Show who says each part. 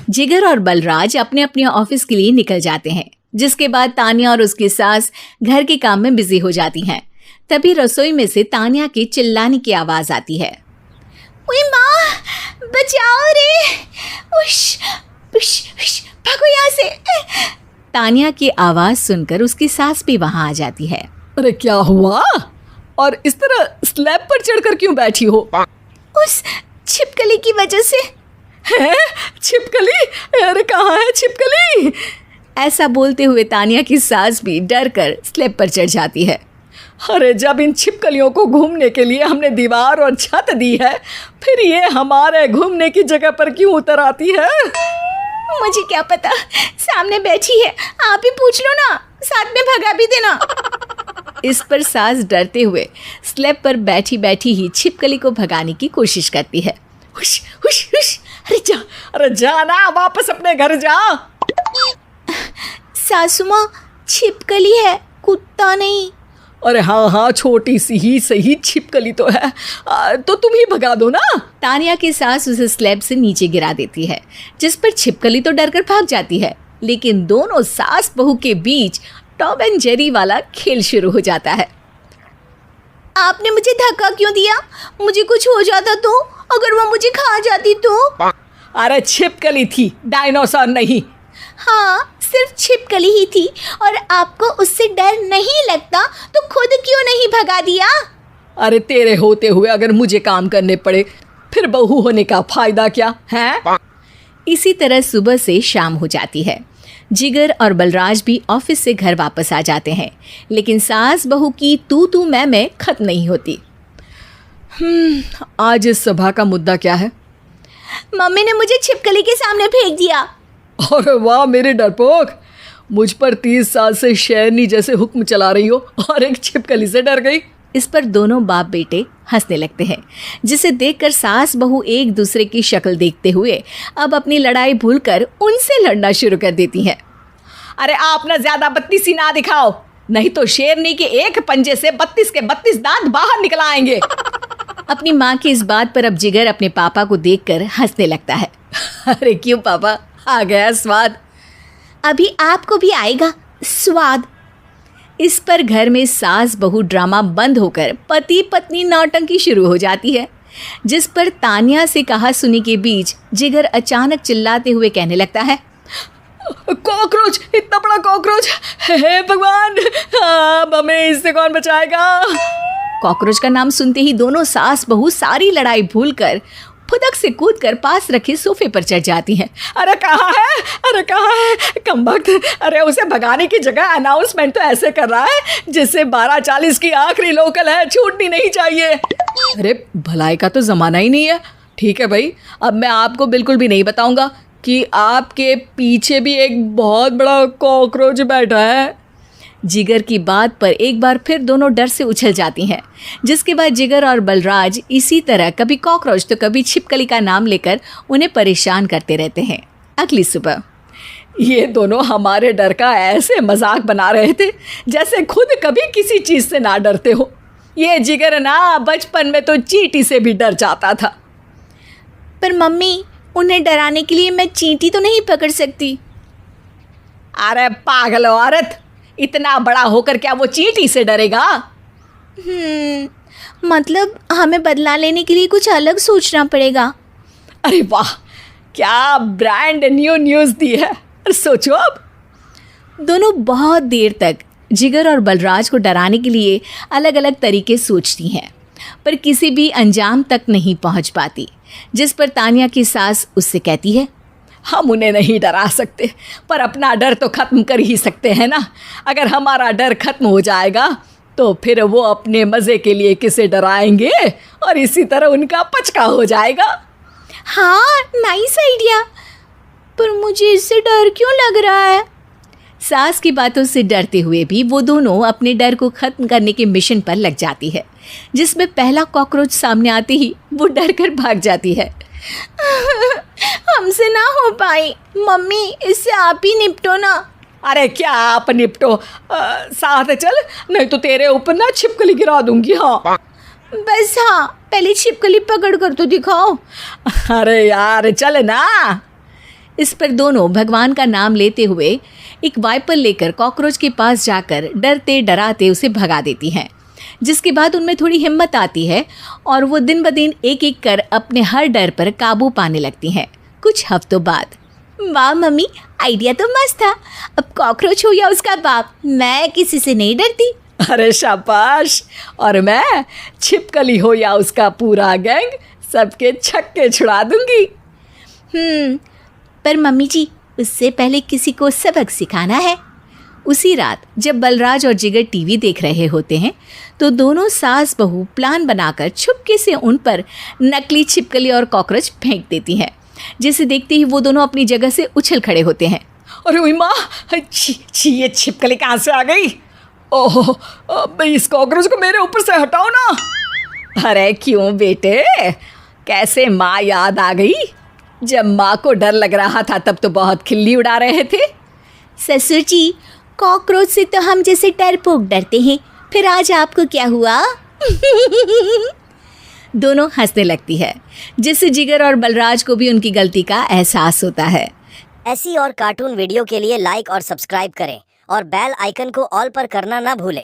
Speaker 1: जिगर और बलराज अपने अपने ऑफिस के लिए निकल जाते हैं, जिसके बाद तान्या और उसकी सास घर के काम में बिजी हो जाती हैं। तभी रसोई में से तान्या के चिल्लाने की आवाज आती है। ओए माँ, बचाओ रे! उश, उश, उश, भागो यहाँ से! तान्या की आवाज सुनकर उसकी सास भी वहां आ जाती है।
Speaker 2: अरे क्या हुआ? और इस तरह स्लैब पर चढ़कर क्यों बैठी हो?
Speaker 1: उस छिपकली की वजह से।
Speaker 2: है? छिपकली? अरे कहाँ है छिपकली?
Speaker 1: ऐसा बोलते हुए तान्या की सास भी डर कर स्लैब पर चढ़ जाती है।
Speaker 2: अरे जब इन छिपकलियों को घूमने के लिए हमने दीवार और छत दी है, फिर ये हमारे घूमने की जगह पर क्यों उतर आती है?
Speaker 1: मुझे क्या पता, सामने बैठी है, आप ही पूछ लो ना, साथ में भगा भी देना। इस पर सास डरते हुए स्लैब पर बैठी बैठी ही छिपकली को भगाने की कोशिश करती है।
Speaker 2: हुश, हुश, हुश, अरे जा ना, वापस अपने घर जा।
Speaker 1: सासू माँ, छिपकली है, कुत्ता नहीं।
Speaker 2: अरे हाँ, छोटी सी ही सही छिपकली तो है, तो तुम ही भगा दो ना।
Speaker 1: तान्या की सास उसे स्लैब से नीचे गिरा देती है, जिस पर छिपकली तो डरकर भाग जाती है। लेकिन दोनों सास बहू के बीच टॉम एंड जेरी वाला खेल शुरू हो जाता है। आपने मुझे धक्का क्यों दिया? मुझे कुछ हो जाता तो? अगर वो मुझे खा जाती तो?
Speaker 2: अरे छिपकली थी, डायनासोर नहीं।
Speaker 1: हाँ, सिर्फ छिपकली ही थी, और आपको उससे डर नहीं लगता तो खुद क्यों नहीं भगा दिया?
Speaker 2: अरे तेरे होते हुए अगर मुझे काम करने पड़े, फिर बहू होने का फायदा क्या है?
Speaker 1: इसी तरह सुबह से शाम हो जाती है। जिगर और बलराज भी ऑफिस से घर वापस आ जाते हैं, लेकिन सास बहू की तू मैं खत्म नहीं होती।
Speaker 2: आज इस सभा का मुद्दा क्या है?
Speaker 1: मम्मी ने मुझे छिपकली के सामने फेंक दिया।
Speaker 2: अरे वाह मेरे डरपोक, मुझ पर 30 साल से शेरनी जैसे हुक्म चला रही हो और एक छिपकली से डर गई।
Speaker 1: इस पर दोनों बाप बेटे हंसने लगते हैं, जिसे देखकर सास बहू एक दूसरे की शक्ल देखते हुए अब अपनी लड़ाई भूलकर उनसे लड़ना शुरू कर देती हैं।
Speaker 2: अरे आप ना ज्यादा बत्तीसी ना दिखाओ, नहीं तो शेरनी के एक पंजे से 32 के 32 दांत बाहर निकल आएंगे।
Speaker 1: अपनी माँ की इस बात पर अब जिगर अपने पापा को देखकर हंसने लगता है।
Speaker 2: अरे क्यों पापा, आ गया स्वाद?
Speaker 1: अभी आपको भी आएगा स्वाद। इस पर घर में सास बहू ड्रामा बंद होकर पति पत्नी नौटंकी शुरू हो जाती है, जिस पर तान्या से कहा सुनी के बीच जिगर अचानक चिल्लाते हुए कहने लगता है।
Speaker 2: कॉकरोच, इतना बड़ा कॉकरोच! हे भगवान, अब हमें इससे कौन बचाएगा?
Speaker 1: कॉकरोच का नाम सुनते ही दोनों सास बहू सारी लड़ाई भूलकर फुदक से कूदकर पास रखे सोफे पर चढ़ जाती हैं।
Speaker 2: अरे कहाँ है? अरे कहाँ है कमबख्त? अरे उसे भगाने की जगह अनाउंसमेंट तो ऐसे कर रहा है जिससे 12:40 की आखिरी लोकल है, छूटनी नहीं चाहिए। अरे भलाई का तो ज़माना ही नहीं है। ठीक है भाई, अब मैं आपको बिल्कुल भी नहीं बताऊंगा कि आपके पीछे भी एक बहुत बड़ा कॉकरोच बैठा है।
Speaker 1: जिगर की बात पर एक बार फिर दोनों डर से उछल जाती हैं, जिसके बाद जिगर और बलराज इसी तरह कभी कॉकरोच तो कभी छिपकली का नाम लेकर उन्हें परेशान करते रहते हैं। अगली सुबह
Speaker 2: ये दोनों हमारे डर का ऐसे मजाक बना रहे थे जैसे खुद कभी किसी चीज़ से ना डरते हो। ये जिगर ना बचपन में तो चींटी से भी डर जाता था।
Speaker 1: पर मम्मी, उन्हें डराने के लिए मैं चींटी तो नहीं पकड़ सकती।
Speaker 2: अरे पागल औरत, इतना बड़ा होकर क्या वो चींटी से डरेगा?
Speaker 1: मतलब हमें बदला लेने के लिए कुछ अलग सोचना पड़ेगा।
Speaker 2: अरे वाह, क्या ब्रांड न्यू न्यूज़ दी है। सोचो अब।
Speaker 1: दोनों बहुत देर तक जिगर और बलराज को डराने के लिए अलग अलग तरीके सोचती हैं, पर किसी भी अंजाम तक नहीं पहुंच पाती, जिस पर तान्या की सास उससे कहती है।
Speaker 2: हम उन्हें नहीं डरा सकते, पर अपना डर तो ख़त्म कर ही सकते हैं ना। अगर हमारा डर ख़त्म हो जाएगा तो फिर वो अपने मज़े के लिए किसे डराएंगे और इसी तरह उनका पचका हो जाएगा।
Speaker 1: हाँ, नाइस आइडिया, पर मुझे इससे डर क्यों लग रहा है? सास की बातों से डरते हुए भी वो दोनों अपने डर को ख़त्म करने के मिशन पर लग जाती है, जिसमें पहला कॉकरोच सामने आते ही वो डर कर भाग जाती है। हमसे ना हो पाई मम्मी, इससे आप ही निपटो ना।
Speaker 2: अरे क्या आप निपटो, साथ चल, नहीं तो तेरे ऊपर ना छिपकली गिरा दूंगी। हाँ
Speaker 1: बस, हाँ पहले छिपकली पकड़ कर तो दिखाओ।
Speaker 2: अरे यार चल ना।
Speaker 1: इस पर दोनों भगवान का नाम लेते हुए एक वाइपर लेकर कॉकरोच के पास जाकर डरते डराते उसे भगा देती हैं, जिसके बाद उनमें थोड़ी हिम्मत आती है और वो दिन ब दिन एक एक कर अपने हर डर पर काबू पाने लगती हैं। कुछ हफ्तों बाद, वाह मम्मी, आइडिया तो मस्त था। अब कॉकरोच हो या उसका बाप, मैं किसी से नहीं डरती।
Speaker 2: अरे शाबाश। और मैं छिपकली हो या उसका पूरा गैंग, सबके छक्के छुड़ा दूंगी।
Speaker 1: पर मम्मी जी, उससे पहले किसी को सबक सिखाना है। उसी रात जब बलराज और जिगर टीवी देख रहे होते हैं तो दोनों सास बहू प्लान बनाकर छुपके से उन पर नकली छिपकली और कॉकरोच फेंक देती हैं, जिसे देखते ही वो दोनों अपनी जगह से उछल खड़े होते हैं।
Speaker 2: अरे ओए माँ, छी ये छिपकली कहाँ से आ गई? ओह, अब इस कॉकरोच को मेरे ऊपर से हटाओ ना। अरे क्यों बेटे, कैसे माँ याद आ गई? जब माँ को डर लग रहा था तब तो बहुत खिल्ली उड़ा रहे थे।
Speaker 1: ससुर जी, कॉकरोच से तो हम जैसे डरपोक डरते हैं, फिर आज आपको क्या हुआ? दोनों हंसने लगती है, जिससे जिगर और बलराज को भी उनकी गलती का एहसास होता है।
Speaker 3: ऐसी और कार्टून वीडियो के लिए लाइक और सब्सक्राइब करें और बेल आइकन को ऑल पर करना ना भूलें।